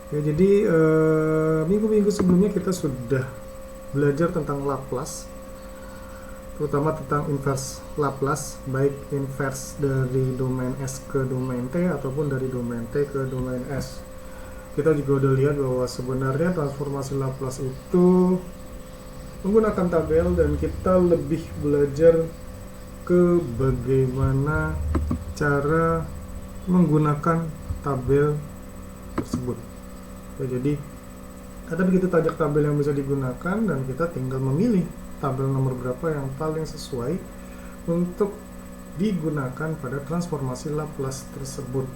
Ya, jadi minggu-minggu sebelumnya kita sudah belajar tentang Laplace, terutama tentang inverse Laplace, baik inverse dari domain S ke domain T ataupun dari domain T ke domain S. Kita juga udah lihat bahwa sebenarnya transformasi Laplace itu menggunakan tabel, dan kita lebih belajar ke bagaimana cara menggunakan tabel tersebut. Ya, jadi ada begitu banyak tabel yang bisa digunakan, dan kita tinggal memilih tabel nomor berapa yang paling sesuai untuk digunakan pada transformasi Laplace tersebut.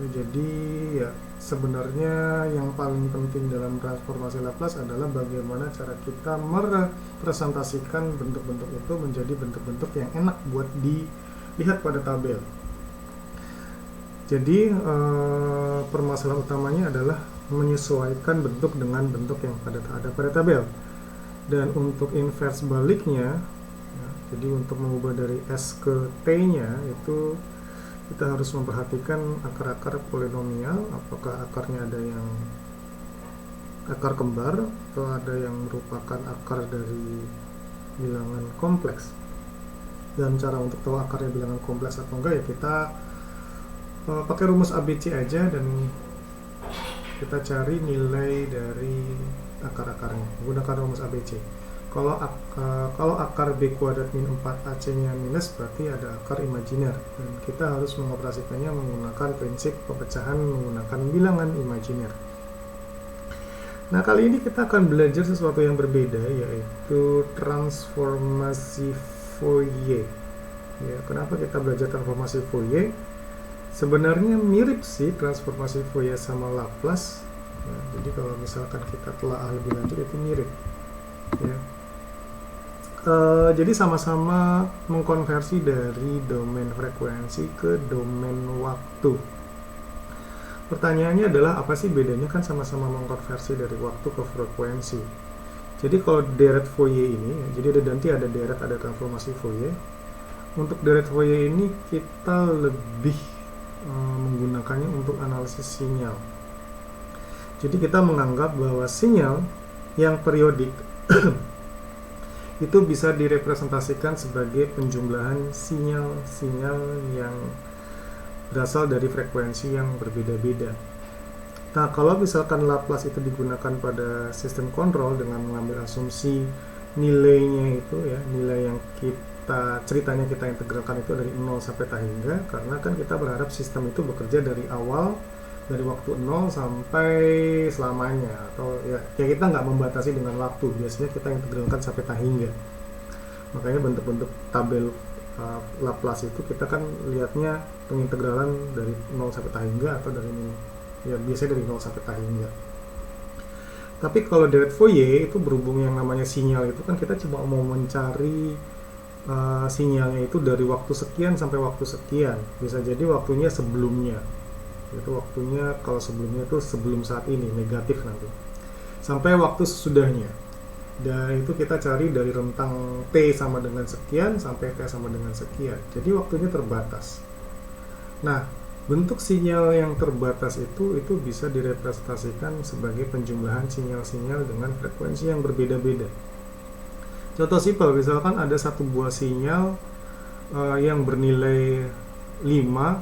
Ya, jadi ya sebenarnya yang paling penting dalam transformasi Laplace adalah bagaimana cara kita merepresentasikan bentuk-bentuk itu menjadi bentuk-bentuk yang enak buat dilihat pada tabel. Jadi permasalahan utamanya adalah menyesuaikan bentuk dengan bentuk yang ada pada tabel. Dan untuk inverse baliknya, ya, jadi untuk mengubah dari S ke T-nya itu kita harus memperhatikan akar-akar polinomial, apakah akarnya ada yang akar kembar atau ada yang merupakan akar dari bilangan kompleks. Dan cara untuk tahu akarnya bilangan kompleks atau enggak ya kita pakai rumus ABC aja, dan kita cari nilai dari akar-akarnya menggunakan rumus ABC. Kalau akar B kuadrat min 4AC nya minus, berarti ada akar imajiner, dan kita harus mengoperasikannya menggunakan prinsip pemecahan menggunakan bilangan imajiner. Nah, kali ini kita akan belajar sesuatu yang berbeda, yaitu transformasi Fourier. Ya, kenapa kita belajar transformasi Fourier? Sebenarnya mirip sih transformasi Fourier sama Laplace. Ya, jadi kalau misalkan kita telah lebih lanjut itu mirip. Ya. Jadi sama-sama mengkonversi dari domain frekuensi ke domain waktu. Pertanyaannya adalah apa sih bedanya? Kan sama-sama mengkonversi dari waktu ke frekuensi. Jadi kalau deret Fourier ini, jadi ada deret, ada transformasi Fourier. Untuk deret Fourier ini kita lebih menggunakannya untuk analisis sinyal. Jadi kita menganggap bahwa sinyal yang periodik itu bisa direpresentasikan sebagai penjumlahan sinyal-sinyal yang berasal dari frekuensi yang berbeda-beda. Nah, kalau misalkan Laplace itu digunakan pada sistem kontrol dengan mengambil asumsi nilainya itu ya, nilai yang ceritanya kita integralkan itu dari 0 sampai tak hingga, karena kan kita berharap sistem itu bekerja dari awal, dari waktu 0 sampai selamanya, atau ya kita nggak membatasi dengan waktu, biasanya kita integralkan sampai tak hingga. Makanya bentuk-bentuk tabel Laplace itu kita kan lihatnya pengintegralan dari 0 sampai tak hingga, atau dari biasanya dari 0 sampai tak hingga. Tapi kalau deret Fourier itu berhubung yang namanya sinyal itu kan kita cuma mau mencari sinyalnya itu dari waktu sekian sampai waktu sekian. Bisa jadi waktunya sebelumnya, itu waktunya kalau sebelumnya itu sebelum saat ini, negatif nanti, sampai waktu sesudahnya. Dan itu kita cari dari rentang T sama dengan sekian sampai T sama dengan sekian. Jadi waktunya terbatas. Nah, bentuk sinyal yang terbatas itu bisa direpresentasikan sebagai penjumlahan sinyal-sinyal dengan frekuensi yang berbeda-beda. Contoh simpel, misalkan ada satu buah sinyal yang bernilai 5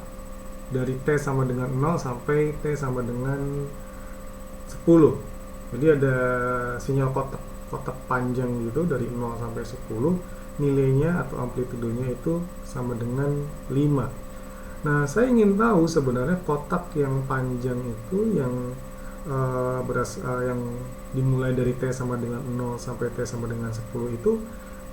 dari T sama dengan 0 sampai T sama dengan 10. Jadi ada sinyal kotak panjang gitu dari 0 sampai 10, nilainya atau amplitudenya itu sama dengan 5. Nah, saya ingin tahu sebenarnya kotak yang panjang itu yang yang dimulai dari T sama dengan 0 sampai T sama dengan 10 itu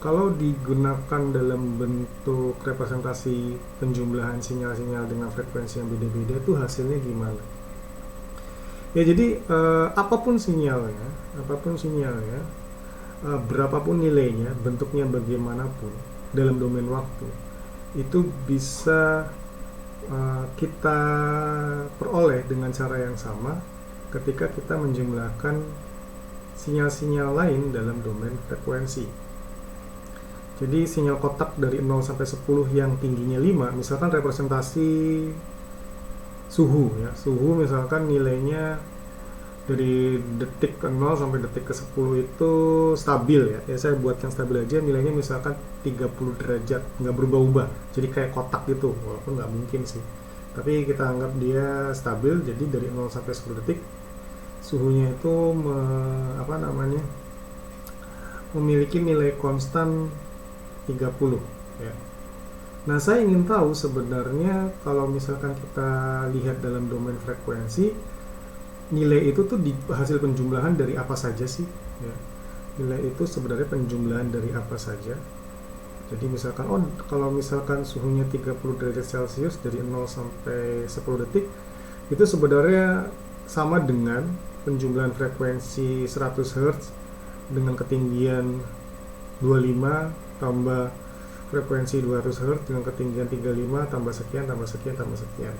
kalau digunakan dalam bentuk representasi penjumlahan sinyal-sinyal dengan frekuensi yang beda-beda itu hasilnya gimana? Ya, jadi apapun sinyalnya, berapapun nilainya, bentuknya bagaimanapun dalam domain waktu, itu bisa kita peroleh dengan cara yang sama ketika kita menjumlahkan sinyal-sinyal lain dalam domain frekuensi. Jadi sinyal kotak dari 0 sampai 10 yang tingginya 5, misalkan representasi suhu ya. Suhu misalkan nilainya dari detik ke 0 sampai detik ke 10 itu stabil ya. Ya saya buat yang stabil aja, nilainya misalkan 30 derajat, nggak berubah-ubah. Jadi kayak kotak gitu, walaupun nggak mungkin sih. Tapi kita anggap dia stabil, jadi dari 0 sampai 10 detik suhunya itu memiliki nilai konstan 30 ya. Nah, saya ingin tahu sebenarnya kalau misalkan kita lihat dalam domain frekuensi, nilai itu tuh hasil penjumlahan dari apa saja sih ya. Nilai itu sebenarnya penjumlahan dari apa saja. Jadi misalkan kalau misalkan suhunya 30 derajat Celcius dari 0 sampai 10 detik itu sebenarnya sama dengan penjumlahan frekuensi 100 Hz dengan ketinggian 25 tambah frekuensi 200 Hz dengan ketinggian 35 tambah sekian tambah sekian tambah sekian.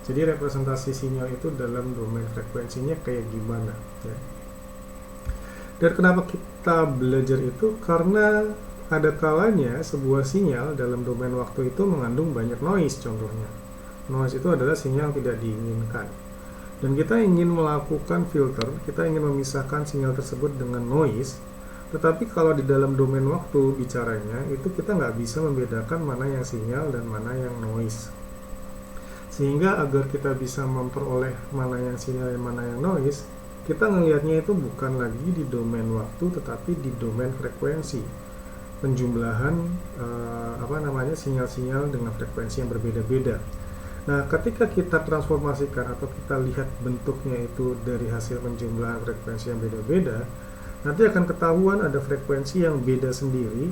Jadi representasi sinyal itu dalam domain frekuensinya kayak gimana ya. Dan kenapa kita belajar itu? Karena ada kalanya sebuah sinyal dalam domain waktu itu mengandung banyak noise contohnya. Noise itu adalah sinyal tidak diinginkan. Dan kita ingin melakukan filter, kita ingin memisahkan sinyal tersebut dengan noise. Tetapi kalau di dalam domain waktu bicaranya, itu kita nggak bisa membedakan mana yang sinyal dan mana yang noise. Sehingga agar kita bisa memperoleh mana yang sinyal dan mana yang noise, kita ngelihatnya itu bukan lagi di domain waktu, tetapi di domain frekuensi. Penjumlahan sinyal-sinyal dengan frekuensi yang berbeda-beda. Nah, ketika kita transformasikan atau kita lihat bentuknya itu dari hasil penjumlahan frekuensi yang beda-beda, nanti akan ketahuan ada frekuensi yang beda sendiri,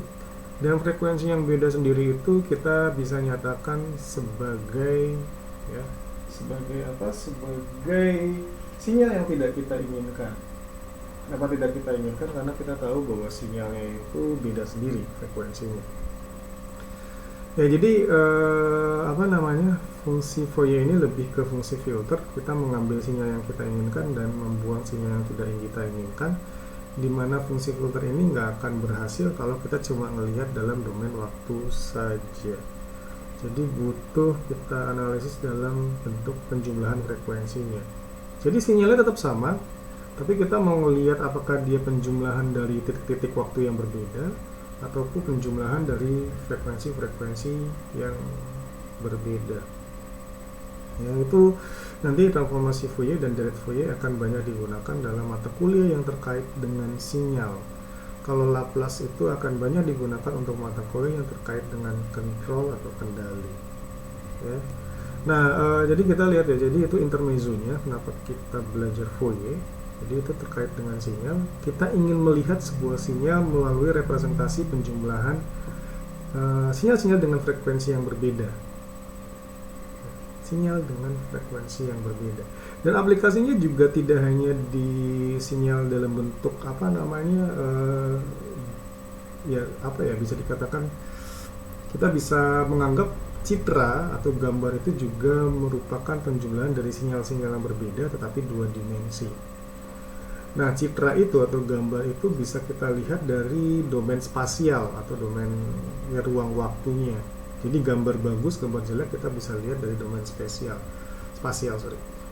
dan frekuensi yang beda sendiri itu kita bisa nyatakan sebagai sinyal yang tidak kita inginkan. Kenapa tidak kita inginkan? Karena kita tahu bahwa sinyalnya itu beda sendiri frekuensinya. Ya, jadi fungsi Fourier ini lebih ke fungsi filter. Kita mengambil sinyal yang kita inginkan dan membuang sinyal yang tidak kita inginkan, di mana fungsi filter ini nggak akan berhasil kalau kita cuma melihat dalam domain waktu saja. Jadi butuh kita analisis dalam bentuk penjumlahan frekuensinya. Jadi sinyalnya tetap sama, tapi kita mau melihat apakah dia penjumlahan dari titik-titik waktu yang berbeda ataupun penjumlahan dari frekuensi-frekuensi yang berbeda. Ya, itu nanti transformasi Fourier dan deret Fourier akan banyak digunakan dalam mata kuliah yang terkait dengan sinyal. Kalau Laplace itu akan banyak digunakan untuk mata kuliah yang terkait dengan kontrol atau kendali. Ya. Nah, jadi kita lihat ya, jadi itu intermezzonya kenapa kita belajar Fourier. Jadi itu terkait dengan sinyal. Kita ingin melihat sebuah sinyal melalui representasi penjumlahan sinyal-sinyal dengan frekuensi yang berbeda. Sinyal dengan frekuensi yang berbeda. Dan aplikasinya juga tidak hanya di sinyal dalam bentuk bisa dikatakan kita bisa menganggap citra atau gambar itu juga merupakan penjumlahan dari sinyal-sinyal yang berbeda tetapi dua dimensi. Nah, citra itu atau gambar itu bisa kita lihat dari domain spasial atau domain ruang waktunya. Jadi gambar bagus, gambar jelek kita bisa lihat dari domain spasial.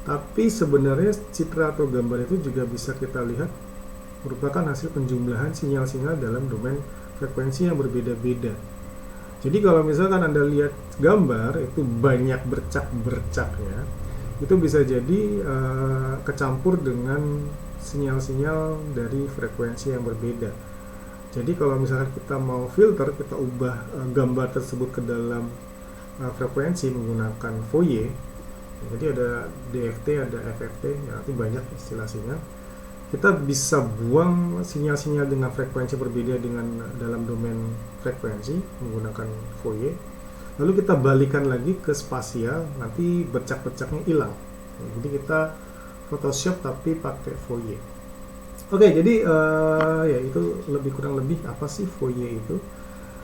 Tapi sebenarnya citra atau gambar itu juga bisa kita lihat merupakan hasil penjumlahan sinyal-sinyal dalam domain frekuensi yang berbeda-beda. Jadi kalau misalkan Anda lihat gambar itu banyak bercak-bercaknya, itu bisa jadi kecampur dengan sinyal-sinyal dari frekuensi yang berbeda. Jadi kalau misalkan kita mau filter, kita ubah gambar tersebut ke dalam frekuensi menggunakan Fourier. Jadi ada DFT, ada FFT, ya, nanti banyak istilah sinyal. Kita bisa buang sinyal-sinyal dengan frekuensi berbeda dengan dalam domain frekuensi menggunakan Fourier. Lalu kita balikan lagi ke spasial, nanti bercak-bercaknya hilang. Jadi kita Photoshop tapi pakai Fourier. Oke, jadi ya itu kurang lebih apa sih Fourier itu.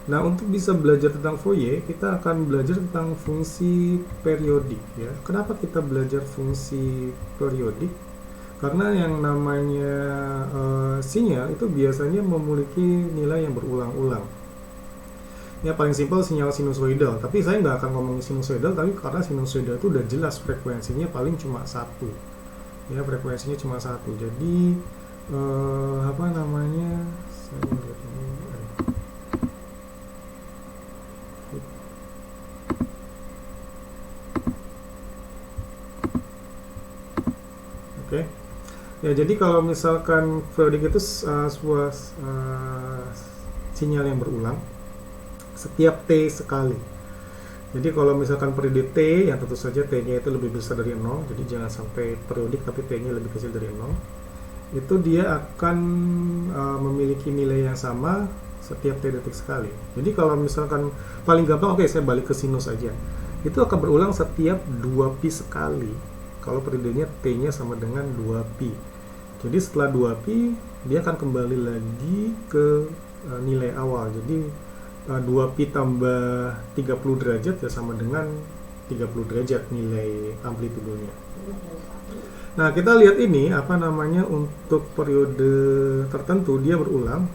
Nah, untuk bisa belajar tentang Fourier, kita akan belajar tentang fungsi periodik ya. Kenapa kita belajar fungsi periodik? Karena yang namanya sinyal itu biasanya memiliki nilai yang berulang-ulang. Ya paling simpel sinyal sinusoidal, tapi saya nggak akan ngomongin sinusoidal, tapi karena sinusoidal itu udah jelas frekuensinya paling cuma satu, ya frekuensinya cuma satu. Jadi apa namanya, saya lihat ini, oke. Ya jadi kalau misalkan periodik itu sebuah sinyal yang berulang setiap T sekali. Jadi kalau misalkan periode T, yang tentu saja T-nya itu lebih besar dari 0, jadi jangan sampai periodik tapi T-nya lebih kecil dari 0, itu dia akan memiliki nilai yang sama setiap T detik sekali. Jadi kalau misalkan paling gampang, oke, saya balik ke sinus aja. Itu akan berulang setiap 2pi sekali. Kalau periodenya T-nya sama dengan 2pi. Jadi setelah 2pi, dia akan kembali lagi ke nilai awal. Jadi 2pi tambah 30 derajat ya sama dengan 30 derajat nilai amplitudonya. Nah, kita lihat ini apa namanya, untuk periode tertentu dia berulang,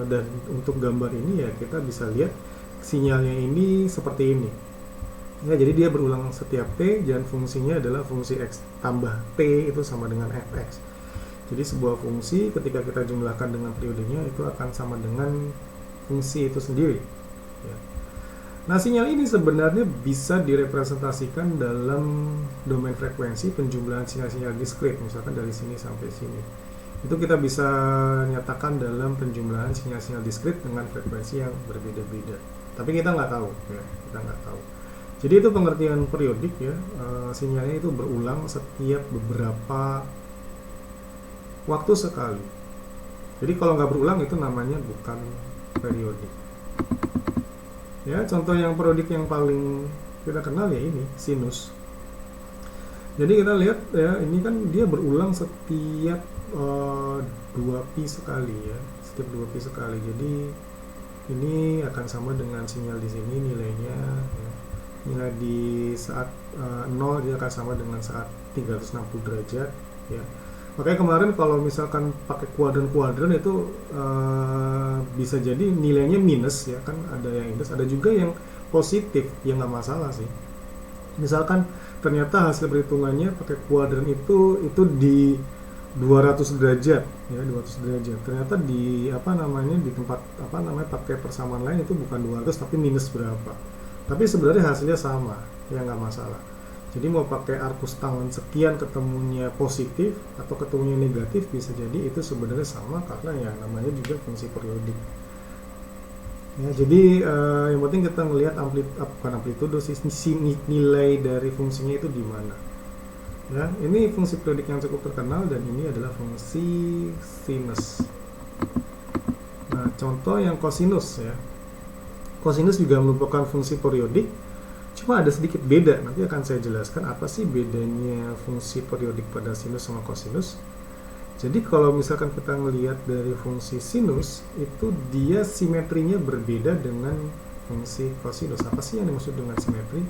dan untuk gambar ini ya kita bisa lihat sinyalnya ini seperti ini. Ya, jadi dia berulang setiap T dan fungsinya adalah fungsi X tambah T itu sama dengan Fx. Jadi sebuah fungsi ketika kita jumlahkan dengan periodenya itu akan sama dengan fungsi itu sendiri. Ya. Nah, sinyal ini sebenarnya bisa direpresentasikan dalam domain frekuensi penjumlahan sinyal-sinyal diskrit, misalkan dari sini sampai sini. Itu kita bisa nyatakan dalam penjumlahan sinyal-sinyal diskrit dengan frekuensi yang berbeda-beda. Tapi kita nggak tahu, ya, kita nggak tahu. Jadi itu pengertian periodik ya, sinyalnya itu berulang setiap beberapa waktu sekali. Jadi kalau nggak berulang itu namanya bukan periodik. Ya, contoh yang periodik yang paling kita kenal ya ini sinus. Jadi kita lihat ya, ini kan dia berulang setiap 2pi sekali ya, setiap 2pi sekali. Jadi ini akan sama dengan sinyal di sini nilainya ya. Nilai di saat 0 dia akan sama dengan saat 360 derajat ya. Makanya kemarin kalau misalkan pakai kuadran-kuadran itu bisa jadi nilainya minus ya, kan ada yang minus, ada juga yang positif, ya nggak masalah sih. Misalkan ternyata hasil perhitungannya pakai kuadran itu di 200 derajat ya, 200 derajat. Ternyata di apa namanya, di tempat apa namanya pakai persamaan lain itu bukan 200 tapi minus berapa. Tapi sebenarnya hasilnya sama, ya nggak masalah. Jadi mau pakai arcus tangan sekian ketemunya positif atau ketemunya negatif bisa jadi itu sebenarnya sama karena ya namanya juga fungsi periodik. Ya, jadi yang penting kita ngelihat bukan amplitudo sih, nilai dari fungsinya itu di mana. Ya, ini fungsi periodik yang cukup terkenal dan ini adalah fungsi sinus. Nah, contoh yang kosinus ya. Kosinus juga merupakan fungsi periodik. Cuma ada sedikit beda, nanti akan saya jelaskan apa sih bedanya fungsi periodik pada sinus sama kosinus. Jadi kalau misalkan kita melihat dari fungsi sinus, itu dia simetrinya berbeda dengan fungsi kosinus. Apa sih yang dimaksud dengan simetri?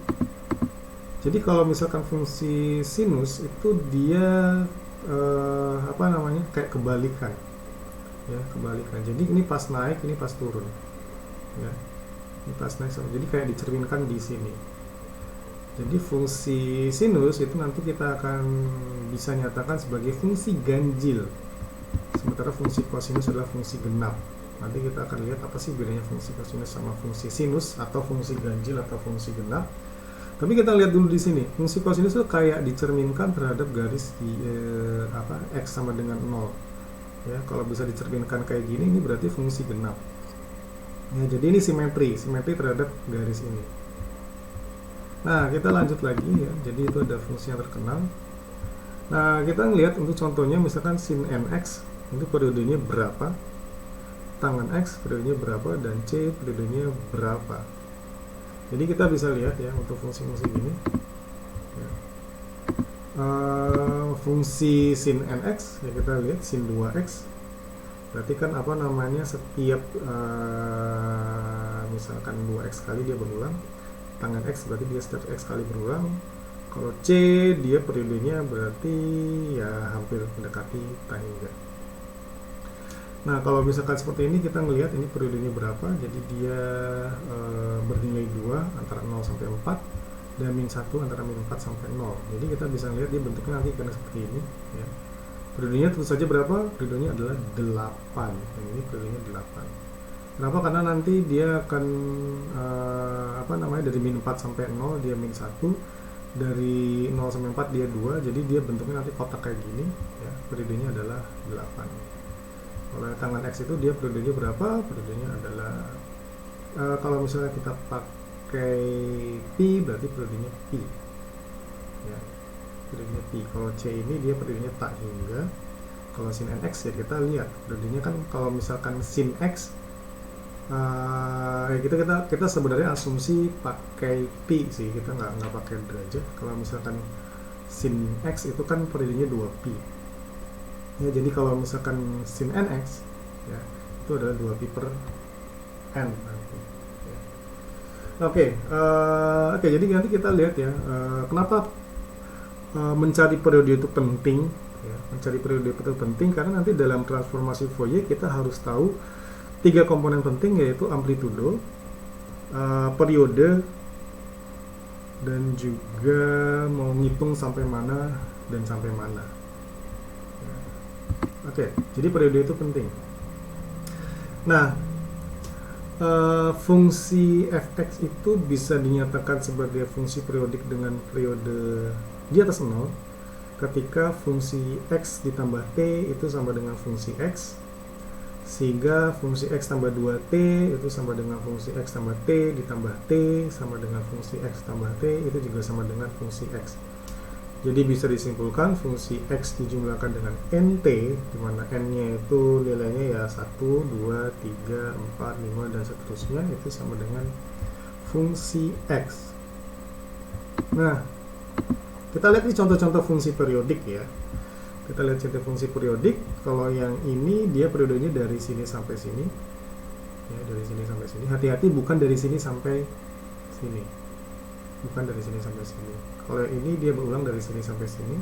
Jadi kalau misalkan fungsi sinus itu dia apa namanya, kayak kebalikan. Ya, kebalikan. Jadi ini pas naik, ini pas turun. Ya. Ini pas naik, jadi kayak dicerminkan di sini. Jadi fungsi sinus itu nanti kita akan bisa nyatakan sebagai fungsi ganjil. Sementara fungsi kosinus adalah fungsi genap. Nanti kita akan lihat apa sih bedanya fungsi kosinus sama fungsi sinus atau fungsi ganjil atau fungsi genap. Tapi kita lihat dulu di sini. Fungsi kosinus itu kayak dicerminkan terhadap garis di X sama dengan 0. Ya, kalau bisa dicerminkan kayak gini, ini berarti fungsi genap. Ya, jadi ini simetri terhadap garis ini. Nah, kita lanjut lagi ya. Jadi itu ada fungsi yang terkenal. Nah, kita ngelihat untuk contohnya misalkan sin nx itu periodenya berapa, tangan x periodenya berapa, dan c periodenya berapa. Jadi kita bisa lihat ya untuk fungsi-fungsi gini. Ya. Fungsi sin nx ya, kita lihat sin 2x. Berarti kan apa namanya, setiap misalkan 2x kali dia berulang. Tangan X berarti dia setiap X kali berulang. Kalau C dia periodenya berarti ya hampir mendekati tangga. Nah, kalau misalkan seperti ini kita ngelihat ini periodenya berapa, jadi dia bernilai 2 antara 0 sampai 4 dan min 1 antara min 4 sampai 0. Jadi kita bisa lihat dia bentuknya nanti akan seperti ini ya. Periodenya tentu saja berapa? Periodenya adalah 8. Dan ini periodenya 8. Kenapa? Karena nanti dia akan dari min 4 sampai 0 dia min 1, dari 0 sampai 4 dia 2, jadi dia bentuknya nanti kotak kayak gini ya. Periodenya adalah 8. Kalau tangan X itu dia periodenya berapa? Periodenya adalah kalau misalnya kita pakai pi berarti periodenya pi ya. Periodenya pi. Kalau C ini dia periodenya tak hingga. Kalau sin nx ya kita lihat periodenya kan kalau misalkan sin x kita sebenarnya asumsi pakai pi sih, kita nggak pakai derajat. Kalau misalkan sin x itu kan periodenya 2 pi ya, jadi kalau misalkan sin nx ya itu adalah 2 pi per n nanti ya. Oke, jadi nanti kita lihat ya kenapa mencari periode itu penting ya. Mencari periode itu penting karena nanti dalam transformasi Fourier kita harus tahu 3 komponen penting, yaitu amplitudo, periode, dan juga mau ngitung sampai mana dan sampai mana ya. Oke, jadi periode itu penting. Nah, fungsi fx itu bisa dinyatakan sebagai fungsi periodik dengan periode di atas 0 ketika fungsi x ditambah t itu sama dengan fungsi x, sehingga fungsi x tambah 2t itu sama dengan fungsi x tambah t ditambah t sama dengan fungsi x tambah t itu juga sama dengan fungsi x. Jadi bisa disimpulkan fungsi x dijumlahkan dengan nt, di mana n-nya itu nilainya ya 1, 2, 3, 4, 5 dan seterusnya, itu sama dengan fungsi x. Nah, kita lihat ini contoh-contoh fungsi periodik ya. Kita lihat contoh fungsi periodik. Kalau yang ini dia periodenya dari sini sampai sini ya, dari sini sampai sini. Hati-hati, bukan dari sini sampai sini, bukan dari sini sampai sini. Kalau ini dia berulang dari sini sampai sini,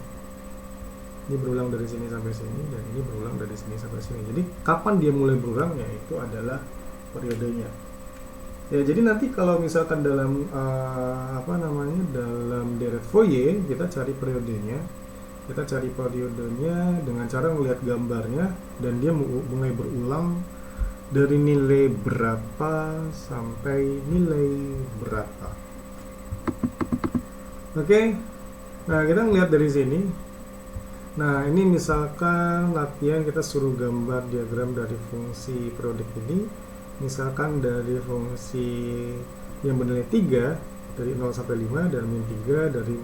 ini berulang dari sini sampai sini, dan ini berulang dari sini sampai sini. Jadi kapan dia mulai berulangnya itu adalah periodenya ya. Jadi nanti kalau misalkan dalam dalam deret Fourier kita cari periodenya, dengan cara melihat gambarnya, dan dia mulai berulang dari nilai berapa sampai nilai berapa. Oke, nah kita ngelihat dari sini. Nah, ini misalkan latihan kita suruh gambar diagram dari fungsi periodik ini. Misalkan dari fungsi yang bernilai 3 dari 0 sampai 5 dan min 3 dari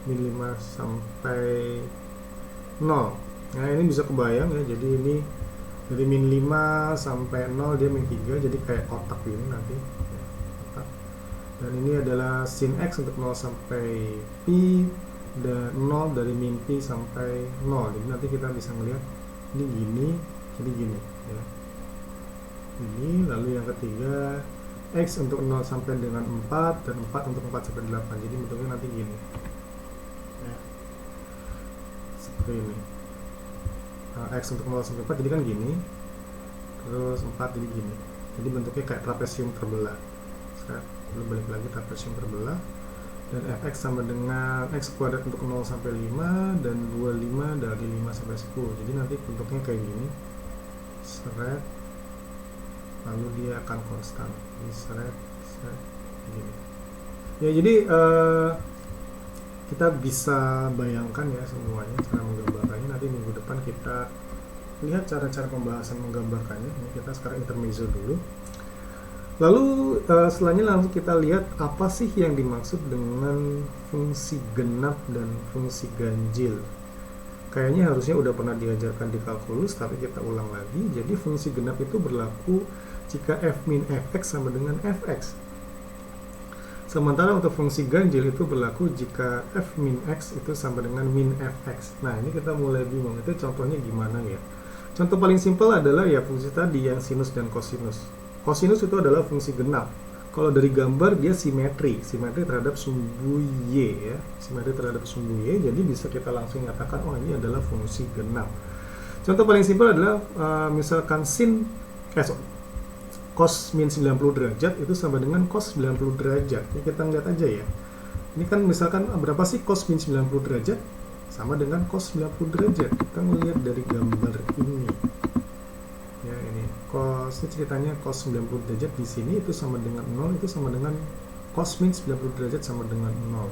min 5 sampai 0. Nah, ini bisa kebayang ya. Jadi ini dari min 5 sampai 0 dia min 3, jadi kayak kotak ini nanti ya, kotak. Dan ini adalah sin x untuk 0 sampai pi, dan 0 dari min pi sampai 0. Jadi nanti kita bisa melihat ini gini, jadi gini ya. Ini, lalu yang ketiga x untuk 0 sampai dengan 4 dan 4 untuk 4 sampai 8. Jadi bentuknya nanti gini ya, seperti ini. X untuk 0 sampai 4 jadi kan gini, terus 4 jadi gini. Jadi bentuknya kayak trapesium terbelah. Lalu balik lagi trapesium terbelah, dan fx sama dengan x kuadrat untuk 0 sampai 5 dan 25 dari 5 sampai 10. Jadi nanti bentuknya kayak gini, seret, lalu dia akan konstan, seret gini ya. Jadi kita bisa bayangkan ya semuanya cara menggambarkannya. Nanti minggu depan kita lihat cara-cara pembahasan menggambarkannya. Ini kita sekarang intermezzo dulu. Lalu setelahnya langsung kita lihat apa sih yang dimaksud dengan fungsi genap dan fungsi ganjil. Kayaknya harusnya udah pernah diajarkan di kalkulus, tapi kita ulang lagi. Jadi fungsi genap itu berlaku jika f min fx sama dengan fx. Sementara untuk fungsi ganjil itu berlaku jika f min x itu sama dengan min fx. Nah, ini kita mulai bingung, itu contohnya gimana ya. Contoh paling simpel adalah ya fungsi tadi yang sinus dan kosinus. Kosinus itu adalah fungsi genap. Kalau dari gambar dia simetri terhadap sumbu y ya, simetri terhadap sumbu y. Jadi bisa kita langsung nyatakan oh ini adalah fungsi genap. Contoh paling simpel adalah misalkan cos min 90 derajat itu sama dengan cos 90 derajat. Ini kita lihat aja ya. Ini kan misalkan berapa sih cos min 90 derajat? Sama dengan cos 90 derajat. Kita melihat dari gambar ini. Ya, ini cos, ini ceritanya cos 90 derajat di sini itu sama dengan 0, itu sama dengan cos min 90 derajat sama dengan 0.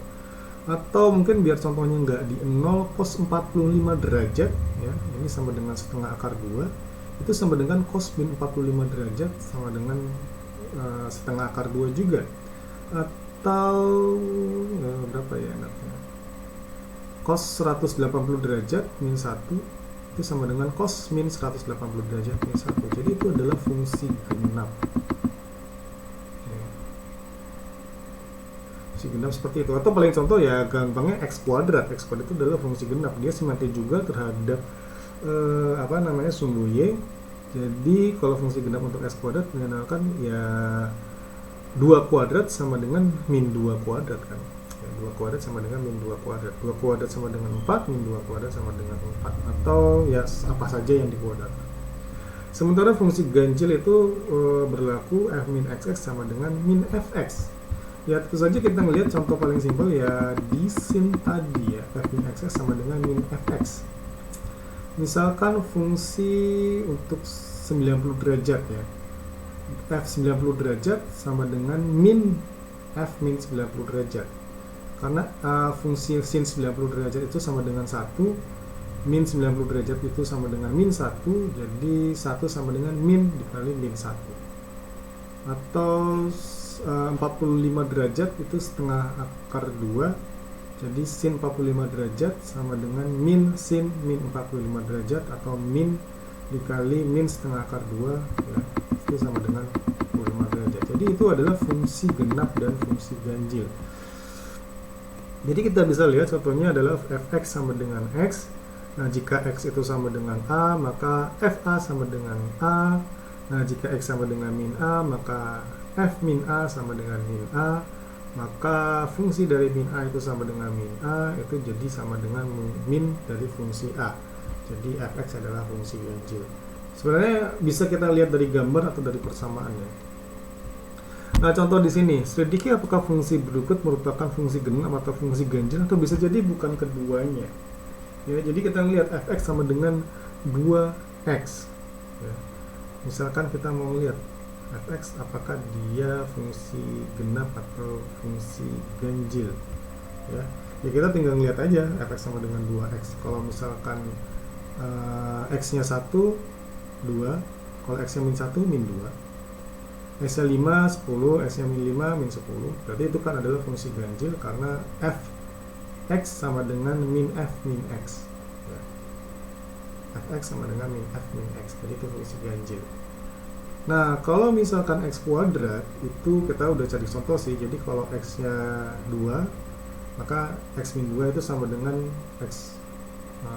Atau mungkin biar contohnya nggak di 0, cos 45 derajat ya, ini sama dengan setengah akar 2, itu sama dengan cos min 45 derajat sama dengan setengah akar 2 juga. Atau berapa ya enaknya, cos 180 derajat min 1 itu sama dengan cos min 180 derajat min 1. Jadi itu adalah fungsi genap. Fungsi genap seperti itu. Atau paling contoh ya gampangnya x kuadrat. X kuadrat itu adalah fungsi genap. Dia simetri juga terhadap sumbu y. Jadi kalau fungsi genap untuk x kuadrat mengenalkan ya 2 kuadrat sama dengan min 2 kuadrat kan. Ya, 2 kuadrat sama dengan min 2 kuadrat. 2 kuadrat sama dengan 4, min 2 kuadrat sama dengan 4. Atau ya apa saja yang dikuadratkan. Sementara fungsi ganjil itu berlaku f min xx sama dengan min fx. Ya tentu saja kita melihat contoh paling simpel ya di sin tadi ya, f min xx sama dengan min fx. Misalkan fungsi untuk 90 derajat ya, f 90 derajat sama dengan min f min 90 derajat. Karena fungsi sin 90 derajat itu sama dengan 1, min 90 derajat itu sama dengan min 1, jadi 1 sama dengan min dikali min 1. Atau 45 derajat itu setengah akar 2, jadi sin 45 derajat sama dengan min sin min 45 derajat, atau min dikali min setengah akar 2 ya, itu sama dengan 45 derajat. Jadi itu adalah fungsi genap dan fungsi ganjil. Jadi kita bisa lihat contohnya adalah fx sama dengan x. Nah jika x itu sama dengan a, maka fa sama dengan a. Nah jika x sama dengan min a, maka f min a sama dengan min a. Maka fungsi dari min a itu sama dengan min a, itu jadi sama dengan min dari fungsi a. Jadi fx adalah fungsi ganjil. Sebenarnya bisa kita lihat dari gambar atau dari persamaannya. Nah contoh di sini, selidiki apakah fungsi berikut merupakan fungsi genap atau fungsi ganjil, atau bisa jadi bukan keduanya. Ya, jadi kita lihat fx sama dengan 2x. Ya. Misalkan kita mau lihat fx apakah dia fungsi genap atau fungsi ganjil ya kita tinggal lihat aja fx sama dengan 2x. Kalau misalkan x nya 1 2, kalau x nya min 1 min 2, x nya 5 10, x nya min 5 min 10, berarti itu kan adalah fungsi ganjil karena fx sama dengan min f min x ya. Fx sama dengan min f min x, jadi itu fungsi ganjil. Nah, kalau misalkan x kuadrat itu kita udah cari contoh sih. Jadi kalau x-nya 2, maka x min 2 itu sama dengan x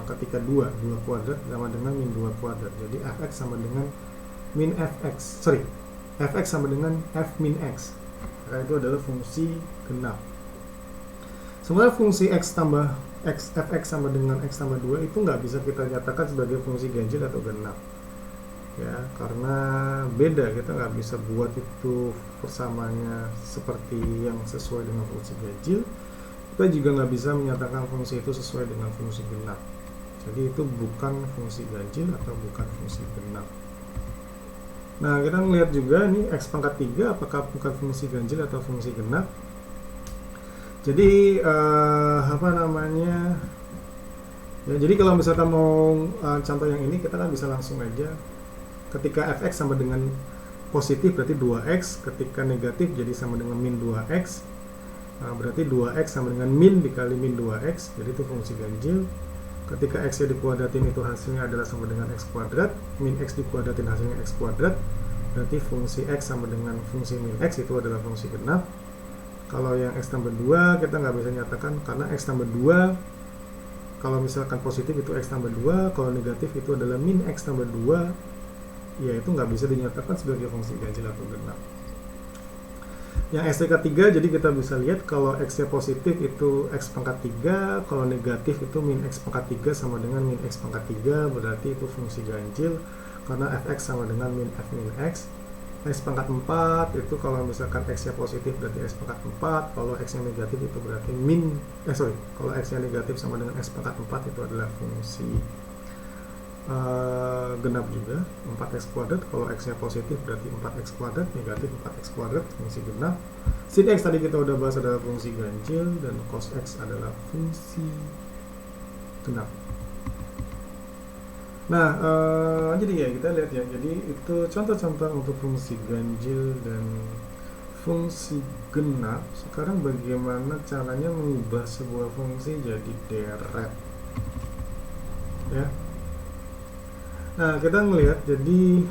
ketika 2 kuadrat sama dengan min 2 kuadrat. Jadi fx sama dengan min fx. Fx sama dengan f min x. Karena itu adalah fungsi genap. Sementara fungsi x tambah x, fx sama dengan x tambah 2 itu nggak bisa kita nyatakan sebagai fungsi ganjil atau genap. Ya karena beda, kita nggak bisa buat itu persamaannya seperti yang sesuai dengan fungsi ganjil. Kita juga nggak bisa menyatakan fungsi itu sesuai dengan fungsi genap. Jadi itu bukan fungsi ganjil atau bukan fungsi genap. Nah kita melihat juga nih x pangkat 3 apakah bukan fungsi ganjil atau fungsi genap. Jadi jadi kalau misalkan mau contoh yang ini, kita kan bisa langsung aja. Ketika fx sama dengan positif berarti 2x, ketika negatif jadi sama dengan min 2x. Berarti 2x sama dengan min dikali min 2x, jadi itu fungsi ganjil. Ketika x nya dikuadratin itu hasilnya adalah sama dengan x kuadrat, min x dikuadratin hasilnya x kuadrat, berarti fungsi x sama dengan fungsi min x, itu adalah fungsi genap. Kalau yang x tambah 2 kita nggak bisa nyatakan, karena x tambah 2 kalau misalkan positif itu x tambah 2, kalau negatif itu adalah min x tambah 2, ya itu nggak bisa dinyatakan sebagai fungsi ganjil atau genap. Yang x pangkat 3, jadi kita bisa lihat kalau x-nya positif itu x pangkat 3, kalau negatif itu min x pangkat 3 sama dengan min x pangkat 3, berarti itu fungsi ganjil karena fx sama dengan min f min x. X pangkat 4 itu kalau misalkan x-nya positif berarti x pangkat 4, kalau x-nya negatif itu berarti kalau x-nya negatif sama dengan x pangkat 4 itu adalah fungsi genap juga, 4x kuadrat. Kalau x-nya positif berarti 4x kuadrat, negatif 4x kuadrat, fungsi genap. Sin x tadi kita udah bahas adalah fungsi ganjil, dan cos x adalah fungsi genap. Nah, jadi ya kita lihat ya, jadi itu contoh-contoh untuk fungsi ganjil dan fungsi genap. Sekarang bagaimana caranya mengubah sebuah fungsi jadi deret ya. Nah, kita melihat jadi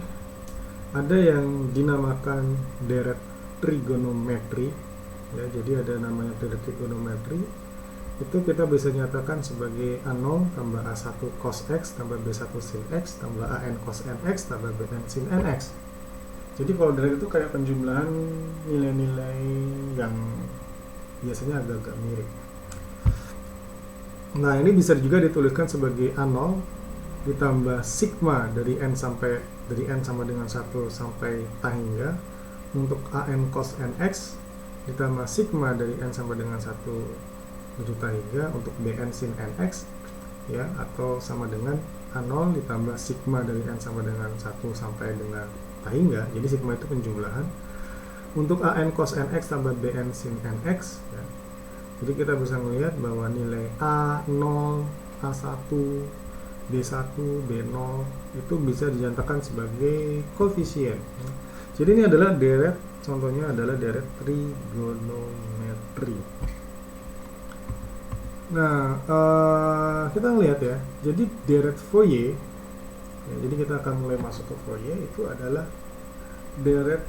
ada yang dinamakan deret trigonometri ya, jadi ada namanya deret trigonometri. Itu kita bisa nyatakan sebagai A0 tambah A1 cos x tambah B1 sin x tambah AN cos nx tambah BN sin nx. Jadi kalau deret itu kayak penjumlahan nilai-nilai yang biasanya agak-agak mirip. Nah, ini bisa juga dituliskan sebagai A0 ditambah sigma dari n sama dengan 1 sampai tak hingga untuk AN cos nx ditambah sigma dari n sama dengan 1 menuju tak hingga untuk BN sin nx ya, atau sama dengan A0 ditambah sigma dari n sama dengan 1 sampai dengan tak hingga. Jadi sigma itu penjumlahan untuk AN cos nx tambah BN sin nx ya. Jadi kita bisa melihat bahwa nilai A0, A1, B1, B0 itu bisa dinyatakan sebagai koefisien. Jadi ini adalah deret, contohnya adalah deret trigonometri. Nah, kita lihat ya, jadi deret Fourier ya, jadi kita akan mulai masuk ke Fourier, itu adalah deret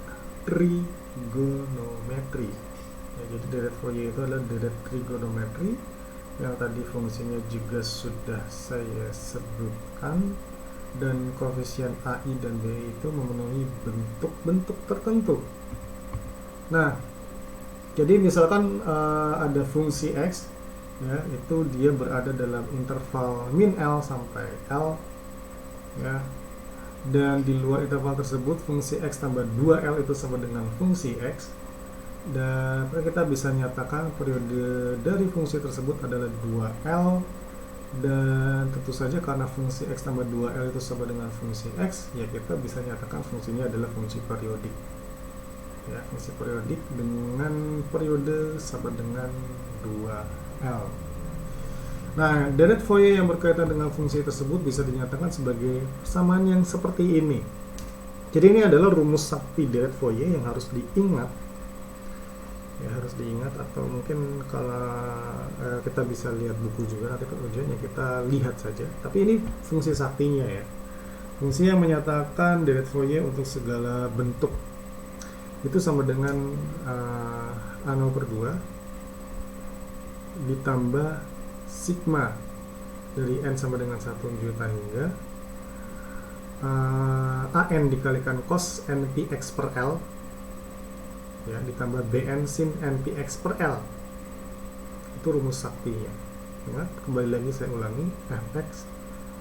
trigonometri ya. Jadi deret Fourier itu adalah deret trigonometri yang tadi fungsinya juga sudah saya sebutkan, dan koefisien AI dan BI itu memenuhi bentuk-bentuk tertentu. Nah, jadi misalkan ada fungsi X ya, itu dia berada dalam interval min L sampai L ya, dan di luar interval tersebut fungsi X tambah 2L itu sama dengan fungsi X. Dan kita bisa nyatakan periode dari fungsi tersebut adalah 2L, dan tentu saja karena fungsi X tambah 2L itu sama dengan fungsi X ya, kita bisa nyatakan fungsinya adalah fungsi periodik ya, fungsi periodik dengan periode sama dengan 2L. Nah, deret Fourier yang berkaitan dengan fungsi tersebut bisa dinyatakan sebagai persamaan yang seperti ini. Jadi ini adalah rumus sakti deret Fourier yang harus diingat ya, harus diingat, atau mungkin kalau kita bisa lihat buku juga nanti ujiannya kita lihat saja. Tapi ini fungsi saktinya ya, fungsi yang menyatakan deret Fourier untuk segala bentuk itu sama dengan A0 per 2 ditambah sigma dari n sama dengan 1 juta hingga AN dikalikan cos npx per L ya, ditambah BN sin npx per L. Itu rumus saktinya. Ingat, kembali lagi saya ulangi, fx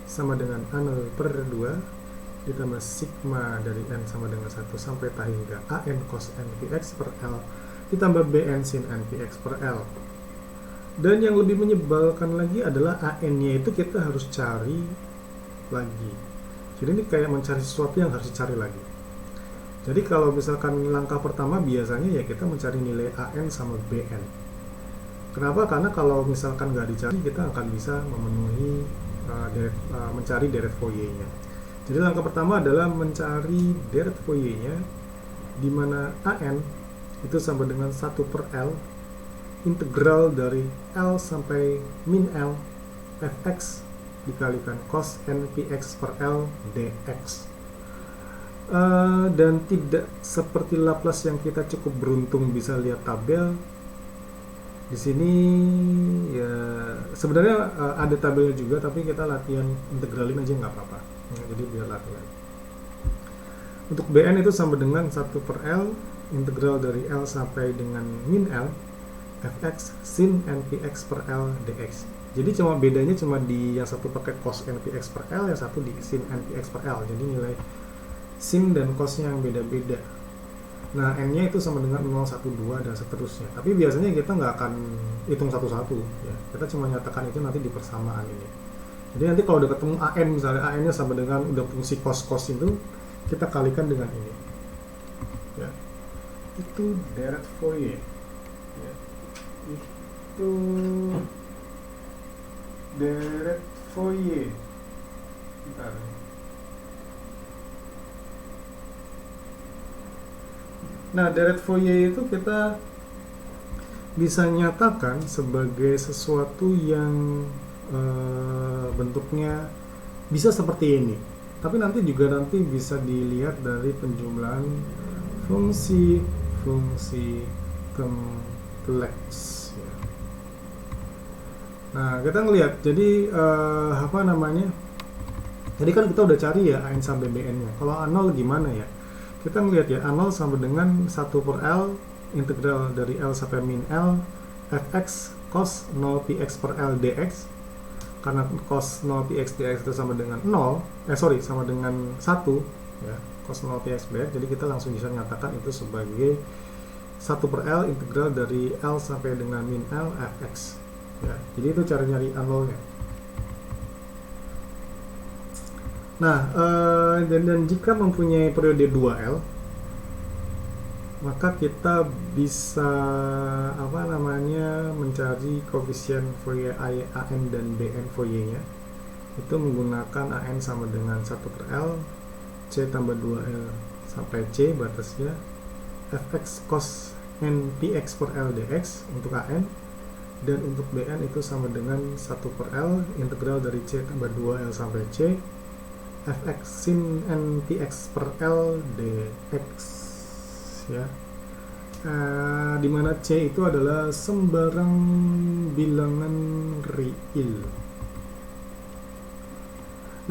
sama dengan A0 per 2 ditambah sigma dari n sama dengan 1 sampai tak hingga AN cos npx per L ditambah BN sin npx per L. Dan yang lebih menyebalkan lagi adalah AN-nya itu kita harus cari lagi. Jadi ini kayak mencari sesuatu yang harus dicari lagi. Jadi kalau misalkan langkah pertama biasanya ya kita mencari nilai AN sama BN. Kenapa? Karena kalau misalkan nggak dicari kita akan bisa memenuhi mencari deret Fourier-nya. Jadi langkah pertama adalah mencari deret Fourier-nya, di mana AN itu sama dengan 1 per L integral dari L sampai min L fx dikalikan cos npx per L dx. Dan tidak seperti Laplace yang kita cukup beruntung bisa lihat tabel di sini ya. Sebenarnya ada tabelnya juga, tapi kita latihan integralin aja nggak apa-apa ya, jadi biar latihan. Untuk BN itu sama dengan 1 per L integral dari L sampai dengan min L fx sin npx per L dx. Jadi bedanya cuma di yang satu pakai cos npx per L, yang satu di sin npx per L. Jadi nilai sin dan cosnya yang beda-beda. Nah, n-nya itu sama dengan 0, 1, 2 dan seterusnya. Tapi biasanya kita nggak akan hitung satu-satu ya. Kita cuma nyatakan itu nanti di persamaan ini. Jadi nanti kalau udah ketemu an, misalnya an-nya sama dengan udah fungsi cos itu, kita kalikan dengan ini. Ya. Itu deret Fourier. Ya. Itu deret Fourier. Bentar. Nah, deret Fourier itu kita bisa nyatakan sebagai sesuatu yang bentuknya bisa seperti ini. Tapi nanti bisa dilihat dari penjumlahan fungsi kompleks. Ya. Nah, kita ngelihat. Jadi Jadi kan kita udah cari ya an sampai bn-nya. Kalau A0 gimana ya? Kita ngelihat ya, A0 sama dengan 1 per L integral dari L sampai min L fx cos 0 px per L dx. Karena cos 0 px dx itu sama dengan 1 ya, cos 0 px dx. Jadi kita langsung bisa nyatakan itu sebagai 1 per L integral dari L sampai dengan min L fx ya. Jadi itu cara nyari A0 nya. Nah, dan jika mempunyai periode 2L, maka kita bisa mencari koefisien Fourier AN dan BN Fourier-nya. Itu menggunakan AN sama dengan 1 per L, C tambah 2L sampai C batasnya, fx cos npx per L dx untuk AN, dan untuk BN itu sama dengan 1 per L integral dari C tambah 2L sampai C fx sin npx per L dx ya. Dimana C itu adalah sembarang bilangan real.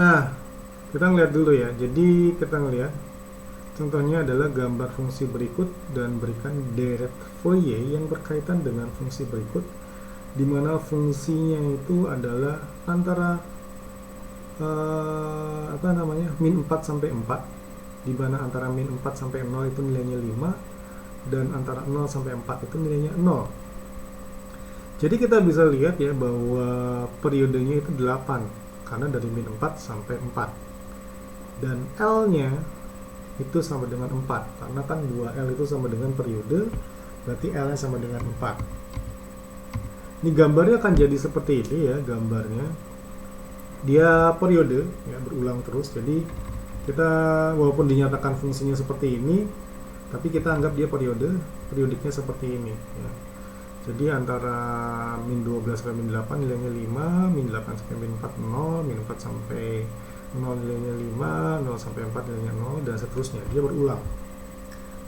Nah, kita ngeliat dulu ya. Jadi kita ngeliat contohnya adalah gambar fungsi berikut dan berikan deret Fourier yang berkaitan dengan fungsi berikut, dimana fungsinya itu adalah antara min 4 sampai 4, di mana antara min 4 sampai 0 itu nilainya 5 dan antara 0 sampai 4 itu nilainya 0. Jadi kita bisa lihat ya bahwa periodenya itu 8 karena dari min 4 sampai 4, dan L-nya itu sama dengan 4 karena kan 2L itu sama dengan periode, berarti L-nya sama dengan 4. Ini gambarnya akan jadi seperti ini ya gambarnya. Dia periode ya, berulang terus. Jadi kita walaupun dinyatakan fungsinya seperti ini, tapi kita anggap dia periodiknya seperti ini ya. Jadi antara min 12 sampai min 8 nilainya 5, min 8 sampai min 4 0, min 4 sampai 0 nilainya 5, 0 sampai 4 nilainya 0, dan seterusnya. Dia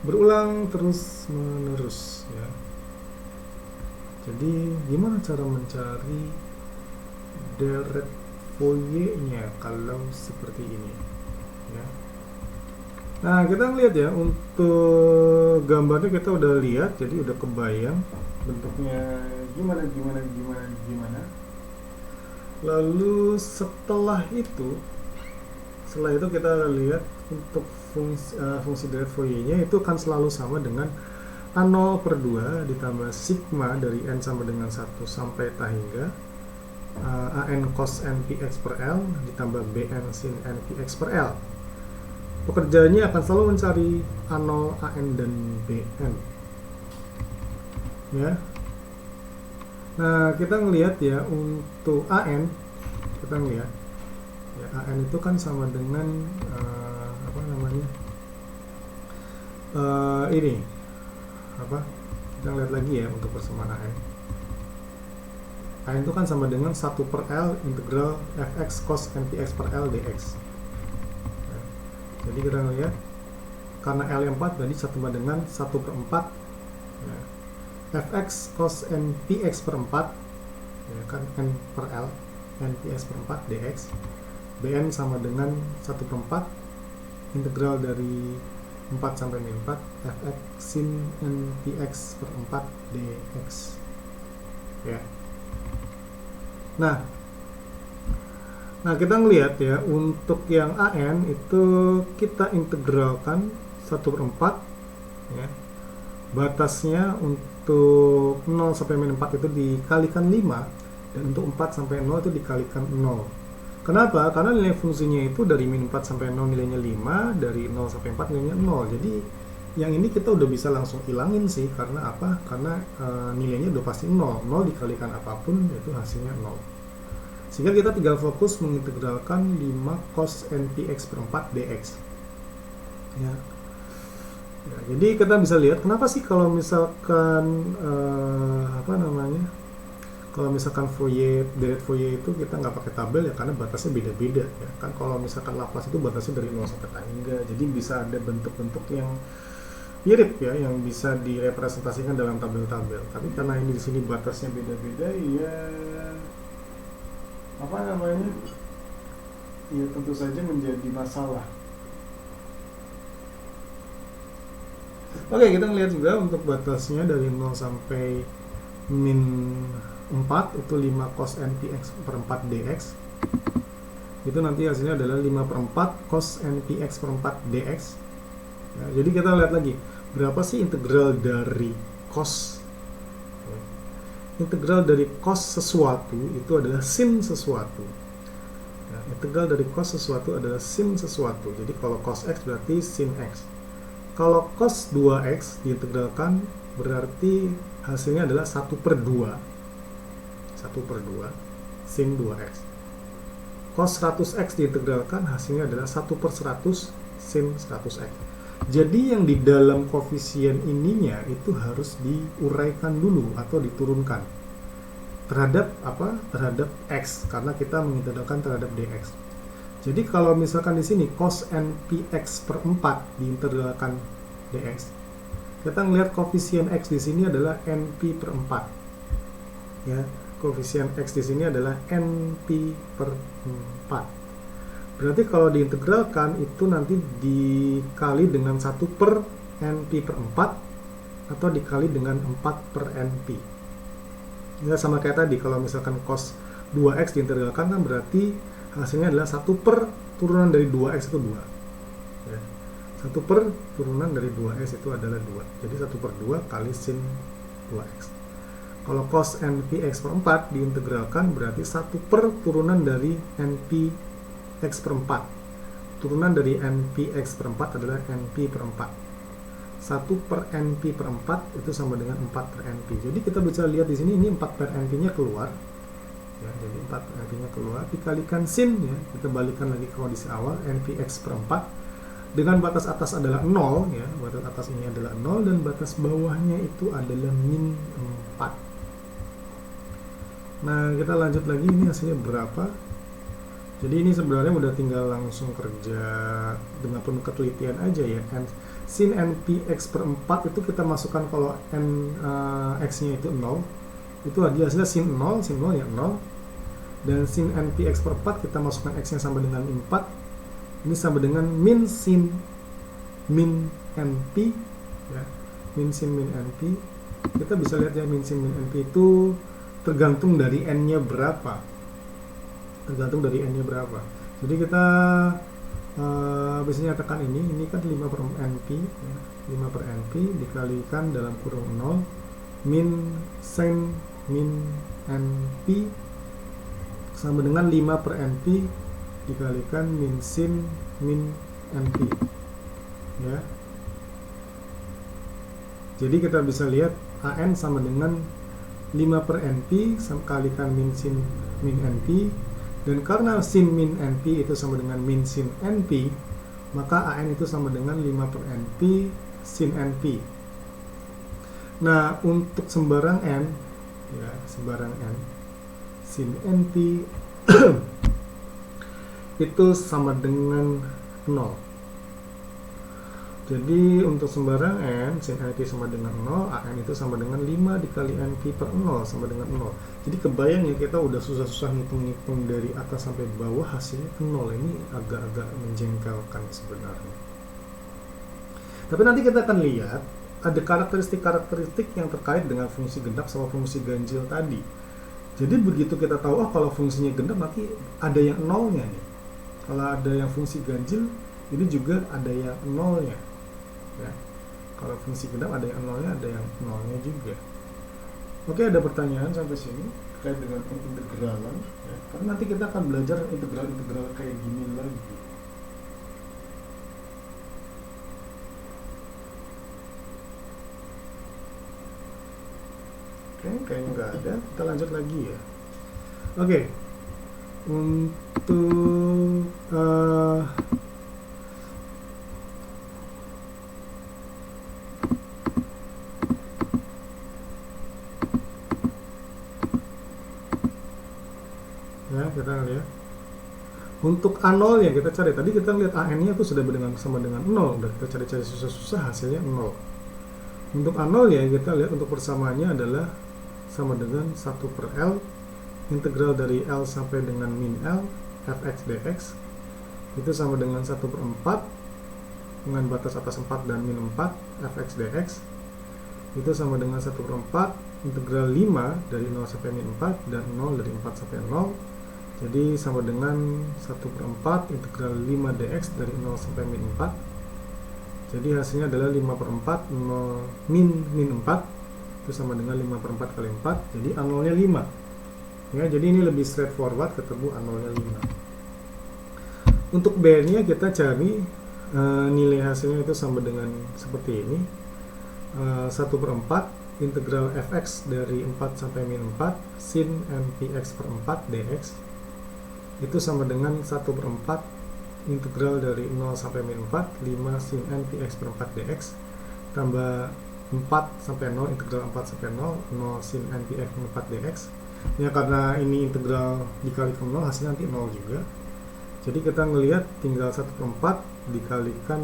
berulang terus menerus ya. Jadi gimana cara mencari deret Fourier-nya kalau seperti ini ya. Nah, kita lihat ya, untuk gambarnya kita udah lihat, jadi udah kebayang bentuknya gimana. Lalu setelah itu kita lihat untuk fungsi deret Fourier-nya itu akan selalu sama dengan A0 per 2 ditambah sigma dari n sama dengan 1 sampai hingga AN cos npx per L ditambah BN sin npx per L. Pekerjaannya akan selalu mencari A0, AN, dan BN ya. Nah, kita ngelihat ya untuk AN, kita ngelihat ya, AN itu kan sama dengan kita lihat lagi ya untuk persamaan AN. AN itu kan sama dengan 1 per L integral fx cos npx per L dx. Ya. Jadi kita ngelihat karena L yang 4 jadi sama dengan 1 per 4 ya. Fx cos npx per 4 ya kan, n per L npx per 4 dx. Bn sama dengan 1 per 4 integral dari 4 sampai min 4 fx sin npx per 4 dx ya. Nah kita ngelihat ya, untuk yang an itu kita integralkan 1/4 ya. Batasnya untuk 0 sampai min 4 itu dikalikan 5, dan untuk 4 sampai 0 itu dikalikan 0. Kenapa? Karena nilai fungsinya itu dari min 4 sampai 0 nilainya 5, dari 0 sampai 4 nilainya 0. Jadi yang ini kita udah bisa langsung hilangin sih. Karena apa? Karena nilainya udah pasti 0. 0 dikalikan apapun itu hasilnya 0. Sehingga kita tinggal fokus mengintegralkan 5 cos npx per 4 dx ya. Jadi kita bisa lihat kenapa sih kalau misalkan kalau misalkan deret Fourier itu kita nggak pakai tabel ya, karena batasnya beda-beda ya kan. Kalau misalkan Laplace itu batasnya dari 0 sampai tangga, jadi bisa ada bentuk-bentuk yang mirip ya, yang bisa direpresentasikan dalam tabel-tabel. Tapi karena ini di sini batasnya beda-beda ya, ya tentu saja menjadi masalah. Oke, kita lihat juga untuk batasnya dari 0 sampai min 4 itu 5 cos npx per 4 dx. Itu nanti hasilnya adalah 5/4 cos npx per 4 dx ya. Jadi kita lihat lagi, berapa sih integral dari cos ya. Integral dari cos sesuatu itu adalah sin sesuatu ya. Integral dari cos sesuatu adalah sin sesuatu. Jadi kalau cos x berarti sin x. Kalau cos 2x diintegralkan berarti hasilnya adalah 1/2 sin 2x. Cos 100x diintegralkan hasilnya adalah 1/100 sin 100x. Jadi yang di dalam koefisien ininya itu harus diuraikan dulu atau diturunkan terhadap apa? Terhadap x, karena kita mengintegralkan terhadap dx. Jadi kalau misalkan di sini cos npx per 4 diintegralkan dx, kita melihat koefisien x di sini adalah np per 4 ya. Koefisien x di sini adalah np per 4. Berarti kalau diintegralkan itu nanti dikali dengan 1 per np per 4 atau dikali dengan 4 per np. Ya sama kayak tadi, kalau misalkan cos 2x diintegralkan kan berarti hasilnya adalah 1 per turunan dari 2x itu 2 ya. 1 per turunan dari 2x itu adalah 2. Jadi 1/2 kali sin 2x. Kalau cos npx per 4 diintegralkan berarti 1 per turunan dari npx per 4. Turunan dari npx per 4 adalah np per 4. 1 per np per 4 itu sama dengan 4 per np. Jadi kita bisa lihat di sini, ini 4 per np-nya keluar. Ya, jadi 4 per np-nya keluar, dikalikan sin ya. Kita balikan lagi ke kondisi awal, npx per 4 dengan batas atas adalah 0 ya. Batas atas ini adalah 0 dan batas bawahnya itu adalah min 4. Nah, kita lanjut lagi, ini hasilnya berapa? Jadi ini sebenarnya udah tinggal langsung kerja dengan penuh ketelitian aja ya. Sin npx per 4 itu kita masukkan, kalau x-nya itu 0, itu hasilnya sin 0 ya 0. Dan sin npx per 4 kita masukkan x-nya sama dengan 4. Ini sama dengan min sin min np ya. Min sin min np. Kita bisa lihat ya, min sin min np itu tergantung dari n-nya berapa. Jadi kita biasanya nyatakan ini kan 5 per np ya. 5 per np dikalikan dalam kurung 0 min sin min np sama dengan 5 per np dikalikan min sin min np ya. Jadi kita bisa lihat an sama dengan 5 per np kalikan min sin min np, dan karena sin min np itu sama dengan min sin np, maka an itu sama dengan 5 per np sin np. Nah, untuk sembarang n ya, sembarang n sin np itu sama dengan 0. Jadi untuk sembarang n, sin np sama dengan 0, an itu sama dengan 5 dikali np per 0 sama dengan 0. Jadi kebayang ya, kita udah susah-susah ngitung-ngitung dari atas sampai bawah, hasilnya ke 0. Ini agak-agak menjengkelkan sebenarnya. Tapi nanti kita akan lihat ada karakteristik-karakteristik yang terkait dengan fungsi genap sama fungsi ganjil tadi. Jadi begitu kita tahu, oh kalau fungsinya genap nanti ada yang nolnya nih. Kalau ada yang fungsi ganjil, ini juga ada yang nolnya. Ya. Kalau fungsi genap ada yang nolnya, ada yang nolnya juga. Oke, ada pertanyaan sampai sini terkait dengan integralan. Ya. Karena nanti kita akan belajar integral-integral kayak gini lagi. Oke, kayaknya nggak ada. Kita lanjut lagi ya. Oke, untuk ya kita lihat untuk A0 ya kita cari. Tadi kita lihat AN nya itu sudah sama dengan 0, udah kita cari-cari susah-susah hasilnya 0. Untuk A0 ya kita lihat untuk persamaannya adalah sama dengan 1 per L integral dari L sampai dengan min L fx dx itu sama dengan 1 per 4 dengan batas atas 4 dan min 4 fx dx itu sama dengan 1 per 4 integral 5 dari 0 sampai min 4 dan 0 dari 4 sampai 0. Jadi sama dengan 1 per 4 integral 5 dx dari 0 sampai min 4. Jadi hasilnya adalah 5 per 4 min 4 itu sama dengan 5 per 4 kali 4. Jadi A0 nya 5 ya, jadi ini lebih straightforward, ketemu A0 nya 5. Untuk B nya kita cari nilai hasilnya itu sama dengan seperti ini, 1 per 4 integral fx dari 4 sampai min 4 sin npx per 4 dx itu sama dengan 1 per 4 integral dari 0 sampai min 4 5 sin npx per 4 dx tambah 4 sampai 0 integral 4 sampai 0 0 sin npx per 4 dx ya, karena ini integral dikalikan 0 hasilnya nanti 0 juga. Jadi kita ngelihat tinggal 1 per 4 dikalikan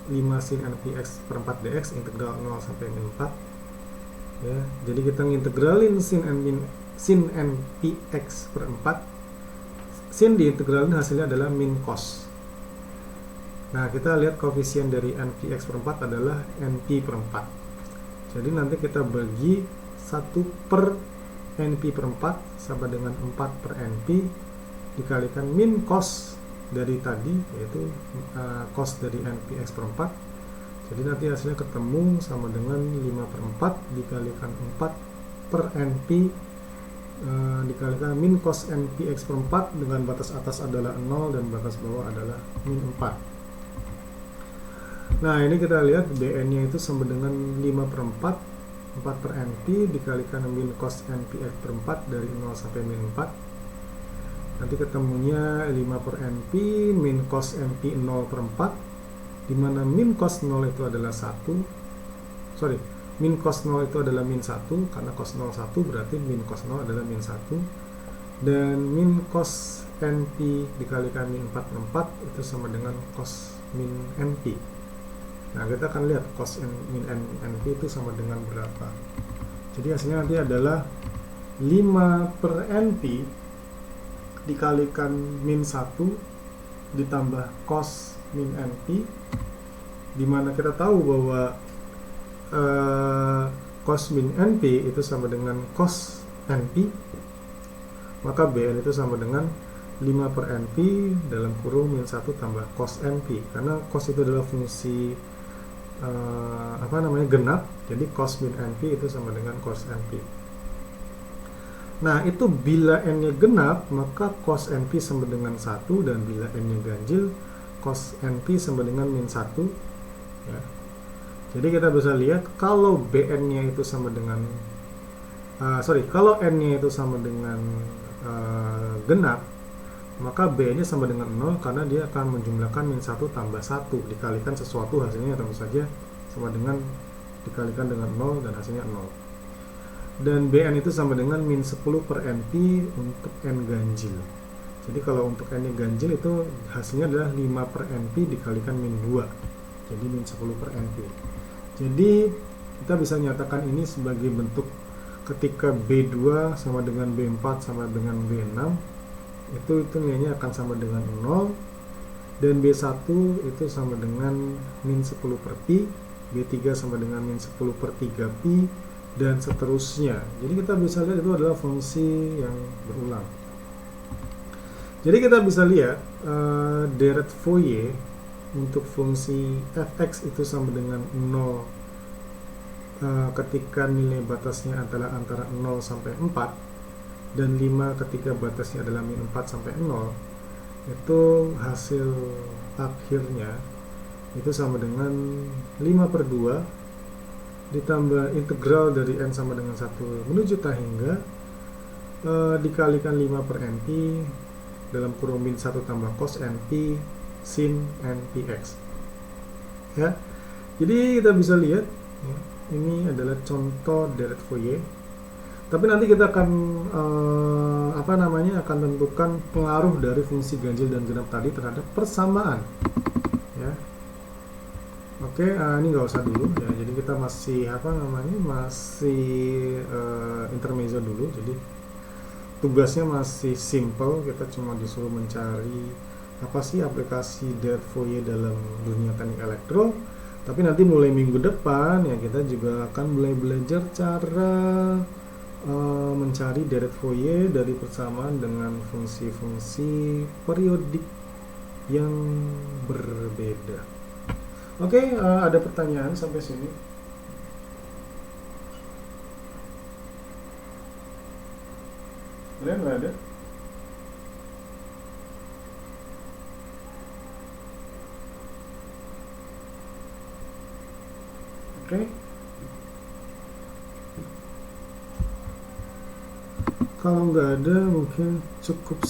5 sin npx per 4 dx integral 0 sampai min 4 ya. Jadi kita ngintegralin sin npx per 4, sin diintegralin hasilnya adalah min cos. Nah kita lihat koefisien dari npx per 4 adalah np per 4. Jadi nanti kita bagi 1 per np per 4 sama dengan 4 per np dikalikan min cos dari tadi, yaitu cos dari npx per 4. Jadi nanti hasilnya ketemu sama dengan 5 per 4 dikalikan 4 per np dikalikan min cos npx per 4 dengan batas atas adalah 0 dan batas bawah adalah min 4. Nah ini kita lihat Bn nya itu sama dengan 5 per 4 4 per np dikalikan min cos npx per 4 dari 0 sampai min 4. Nanti ketemunya 5 per np min cos np 0 per 4, dimana min cos 0 itu adalah 1, min cos 0 itu adalah min 1, karena cos 0 1 berarti min cos 0 adalah min 1, dan min cos np dikalikan min 4 per 4 itu sama dengan cos min np. Nah kita akan lihat cos min np itu sama dengan berapa. Jadi hasilnya nanti adalah 5 per np dikalikan min 1 ditambah cos min np, dimana kita tahu bahwa cos min np itu sama dengan cos np, maka Bn itu sama dengan 5 per np dalam kurung min 1 tambah cos np, karena cos itu adalah fungsi genap, jadi cos min np itu sama dengan cos np. Nah itu bila n nya genap maka cos np sama dengan 1, dan bila n nya ganjil cos np sama dengan min 1 ya. Jadi kita bisa lihat kalau Bn nya itu sama dengan kalau n nya itu sama dengan genap, maka B nya sama dengan 0 karena dia akan menjumlahkan min 1 tambah 1 dikalikan sesuatu, hasilnya tentu saja sama dengan dikalikan dengan 0 dan hasilnya 0. Dan Bn itu sama dengan min 10 per np untuk n ganjil. Jadi kalau untuk n nya ganjil itu hasilnya adalah 5 per np dikalikan min 2, jadi min 10 per np. Jadi kita bisa nyatakan ini sebagai bentuk ketika B2 sama dengan B4 sama dengan B6 itu nilainya akan sama dengan 0, dan B1 itu sama dengan min 10 per pi B3 sama dengan min 10 per 3 pi, dan seterusnya. Jadi kita bisa lihat itu adalah fungsi yang berulang. Jadi kita bisa lihat deret Fourier untuk fungsi fx itu sama dengan 0 ketika nilai batasnya adalah antara 0 sampai 4, dan 5 ketika batasnya adalah min 4 sampai 0. Itu hasil akhirnya itu sama dengan 5 per 2 ditambah integral dari n sama dengan 1 menuju tak hingga dikalikan 5 per np dalam kurung min 1 tambah cos np sin npx. Ya, jadi kita bisa lihat ya, ini adalah contoh deret Fourier. Tapi nanti kita akan akan tentukan pengaruh dari fungsi ganjil dan genap tadi terhadap persamaan. Ya, oke, ini nggak usah dulu ya. Jadi kita masih intermezzo dulu. Jadi tugasnya masih simple. Kita cuma disuruh mencari apa sih aplikasi deret Fourier dalam dunia teknik elektro. Tapi nanti mulai minggu depan ya kita juga akan mulai belajar cara mencari deret Fourier dari persamaan dengan fungsi-fungsi periodik yang berbeda. Oke, ada pertanyaan sampai sini? Nggak ada? Oke. Kalau nggak ada, mungkin cukup